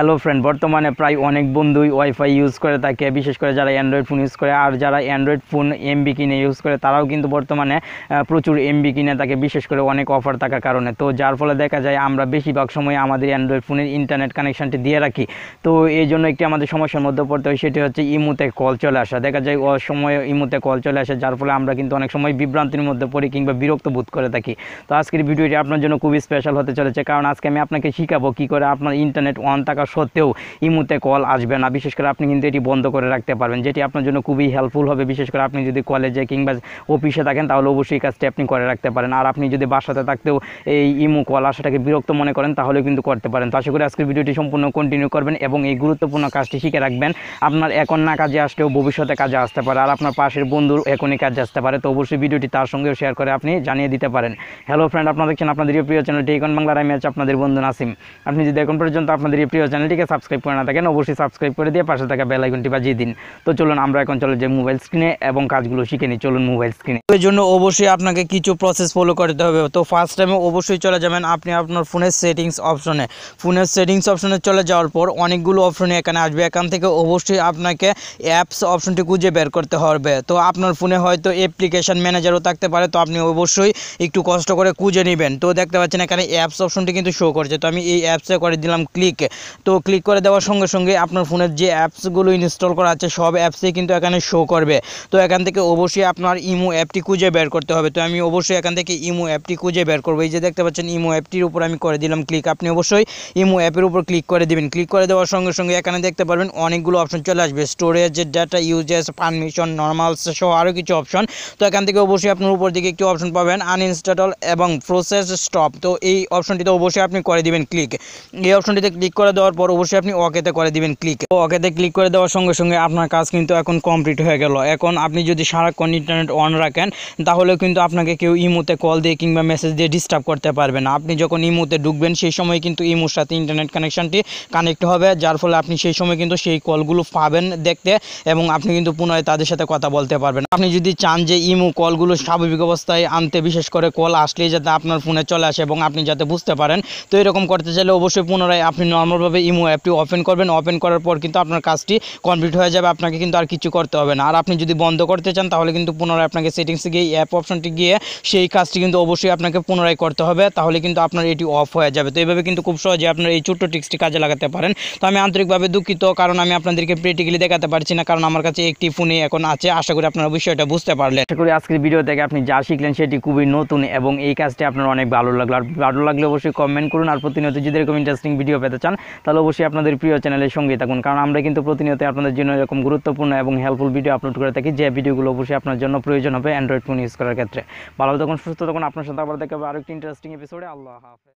Hello friend, বর্তমানে প্রায় অনেক বন্ধুই ওয়াইফাই ইউজ করে থাকে, বিশেষ করে যারা অ্যান্ড্রয়েড ফোন ইউজ করে। আর যারা অ্যান্ড্রয়েড ফোন এমবি কিনে ইউজ করে তারাও কিন্তু বর্তমানে প্রচুর এমবি কিনে থাকে, বিশেষ করে অনেক অফার থাকার কারণে। তো যার ফলে দেখা যায় আমরা বেশিরভাগ সময় আমাদের অ্যান্ড্রয়েড ফোনের ইন্টারনেট কানেকশানটি দিয়ে রাখি। তো এই জন্য একটি আমাদের সমস্যার মধ্যে পড়তে হয়, সেটি হচ্ছে ইমুতে কল চলে আসা। দেখা যায় সময় ইমুতে কল চলে আসে, যার ফলে আমরা কিন্তু অনেক সময় বিভ্রান্তির মধ্যে পড়ি কিংবা বিরক্ত বোধ করে থাকি। তো আজকের ভিডিওটি আপনার জন্য খুবই স্পেশাল হতে চলেছে, কারণ আজকে আমি আপনাকে শিখাবো কী করে আপনার ইন্টারনেট অন থাকা সত্ত্বেও ইমুতে কল আসবে না। বিশেষ করে আপনি কিন্তু এটি বন্ধ করে রাখতে পারবেন, যেটি আপনার জন্য খুবই হেল্পফুল হবে। বিশেষ করে আপনি যদি কলেজে কিংবা অফিসে থাকেন তাহলে অবশ্যই এই কাজটি আপনি করে রাখতে পারেন। আর আপনি যদি বাসাতে থাকতেও এই ইমু কল আসাটাকে বিরক্ত মনে করেন তাহলে কিন্তু করতে পারেন। তো আশা করি আজকের ভিডিওটি সম্পূর্ণ কন্টিনিউ করবেন এবং এই গুরুত্বপূর্ণ কাজটি শিখে রাখবেন। আপনার এখন না কাজে আসলেও ভবিষ্যতে কাজে আসতে পারে, আর আপনার পাশের বন্ধুর এখনই কাজে আসতে পারে। তো অবশ্যই ভিডিওটি তার সঙ্গেও শেয়ার করে আপনি জানিয়ে দিতে পারেন। হ্যালো ফ্রেন্ড, আপনারা দেখছেন আপনাদের প্রিয় চ্যানেল টেকন বাংলার। আমি আছি আপনাদের বন্ধু নাসিম। আপনি যদি এখন পর্যন্ত আপনাদের এই প্রিয় চ্যানেলটিকে সাবস্ক্রাইব করে না থাকেন, অবশ্যই সাবস্ক্রাইব করে দিয়ে পাশে থাকা বেল আইকনটি বাজিয়ে দিন। তো চলুন আমরা এখন চলে যাই মোবাইল স্ক্রিনে এবং কাজগুলো শিখে নিই। চলুন মোবাইল স্ক্রিনে। এর জন্য অবশ্যই আপনাকে কিছু প্রসেস ফলো করতে হবে। তো ফার্স্ট টাইমে অবশ্যই চলে যাবেন আপনি আপনার ফোনের সেটিংস অপশনে। ফোনের সেটিংস অপশনে চলে যাওয়ার পর অনেকগুলো অপশনে এখানে আসবে। এখান থেকে অবশ্যই আপনাকে অ্যাপস অপশনটি খুঁজে বের করতে হবে। তো আপনার ফোনে হয়তো অ্যাপ্লিকেশন ম্যানেজারও থাকতে পারে, তো আপনি অবশ্যই একটু কষ্ট করে খুঁজে নেবেন। তো দেখতে পাচ্ছেন এখানে অ্যাপস অপশনটি কিন্তু শো করছে। তো আমি এই অ্যাপসে করে দিলাম ক্লিক। তো ক্লিক করে দেওয়ার সঙ্গে সঙ্গে আপনার ফোনের যে অ্যাপসগুলো ইনস্টল করা আছে সব অ্যাপসই কিন্তু এখানে শো করবে। তো এখান থেকে অবশ্যই আপনার ইমো অ্যাপটি খুঁজে বের করতে হবে। তো আমি অবশ্যই এখান থেকে ইমো অ্যাপটি খুঁজে বের করবো। এই যে দেখতে পাচ্ছেন ইমো অ্যাপটির উপর আমি করে দিলাম ক্লিক। আপনি অবশ্যই ইমো অ্যাপের উপর ক্লিক করে দিবেন। ক্লিক করে দেওয়ার সঙ্গে সঙ্গে এখানে দেখতে পারবেন অনেকগুলো অপশন চলে আসবে, স্টোরেজ, ডাটা ইউজেস, পারমিশন, নর্মালস সহ আরও কিছু অপশন। তো এখান থেকে অবশ্যই আপনার উপর দিকে একটি অপশন পাবেন আনইনস্টল এবং প্রসেস স্টপ। তো এই অপশনটিতে অবশ্যই আপনি করে দিবেন ক্লিক। এই অপশনটিতে ক্লিক করে দেওয়ার পর অবশ্যই আপনি ওকেতে করে দিবেন ক্লিক। তো ওকেতে ক্লিক করে দেওয়ার সঙ্গে সঙ্গে আপনার কাজ কিন্তু এখন কমপ্লিট হয়ে গেল। এখন আপনি যদি সারাক্ষণ ইন্টারনেট অন রাখেন তাহলে কিন্তু আপনাকে কেউ ইমোতে কল দিয়ে কিংবা মেসেজ দিয়ে ডিস্টার্ব করতে পারবে না। আপনি যখন ইমোতে ঢুকবেন সেই সময় কিন্তু ইমোর সাথে ইন্টারনেট কানেকশনটি কানেক্ট হবে, যার ফলে আপনি সেই সময় কিন্তু সেই কলগুলো পাবেন দেখতে এবং আপনি কিন্তু পুনরায় তাদের সাথে কথা বলতে পারবেন। আপনি যদি চান যে ইমো কলগুলো স্বাভাবিক অবস্থায় আনতে, বিশেষ করে কল আসলেই যাতে আপনার ফোনে চলে আসে এবং আপনি যাতে বুঝতে পারেন, তো এরকম করতে চাইলে অবশ্যই পুনরায় আপনি নর্মালভাবে ইমো অ্যাপটি ওপেন করবেন। ওপেন করার পর কিন্তু আপনার কাজটি কমপ্লিট হয়ে যাবে, আপনাকে কিন্তু আর কিছু করতে হবে না। আর আপনি যদি বন্ধ করতে চান তাহলে কিন্তু পুনরায় আপনাকে সেটিংসে গিয়ে অ্যাপ অপশনটি গিয়ে সেই কাজটি কিন্তু অবশ্যই আপনাকে পুনরায় করতে হবে, তাহলে কিন্তু আপনার এটি অফ হয়ে যাবে। তো এইভাবে কিন্তু খুব সহজে আপনার এই ছোট্ট টিক্সটি কাজে লাগাতে পারেন। তো আমি আন্তরিকভাবে দুঃখিত, কারণ আমি আপনাদেরকে প্র্যাকটিক্যালি দেখাতে পারছি না, কারণ আমার কাছে একটি ফোনই এখন আছে। আশা করি আপনারা বিষয়টা বুঝতে পারলেন। আশা করি আজকের ভিডিও থেকে আপনি যা শিখলেন সেটি খুবই নতুন এবং এই কাজটি আপনার অনেক ভালো লাগলো। আর ভালো লাগলে অবশ্যই কমেন্ট করুন। আর প্রতিনিয়ত যদি এরকম ইন্টারেস্টিং ভিডিও পেতে চান তাহলে অবশ্যই আপনাদের প্রিয় চ্যানেলের সঙ্গেই থাকুন, কারণ আমরা কিন্তু প্রতিনিয়ত আপনাদের জন্য এরকম গুরুত্বপূর্ণ এবং হেল্পফুল ভিডিও আপলোড করে থাকি, যে ভিডিওগুলো অবশ্যই আপনার জন্য প্রয়োজন হবে অ্যান্ড্রয়েড ফোন ইউজ করার ক্ষেত্রে। ভালো থাকুন, সুস্থ থাকুন। আপনার সাথে আবার দেখা হবে আরেকটি ইন্টারেস্টিং এপিসোডে। আল্লাহ হাফেজ।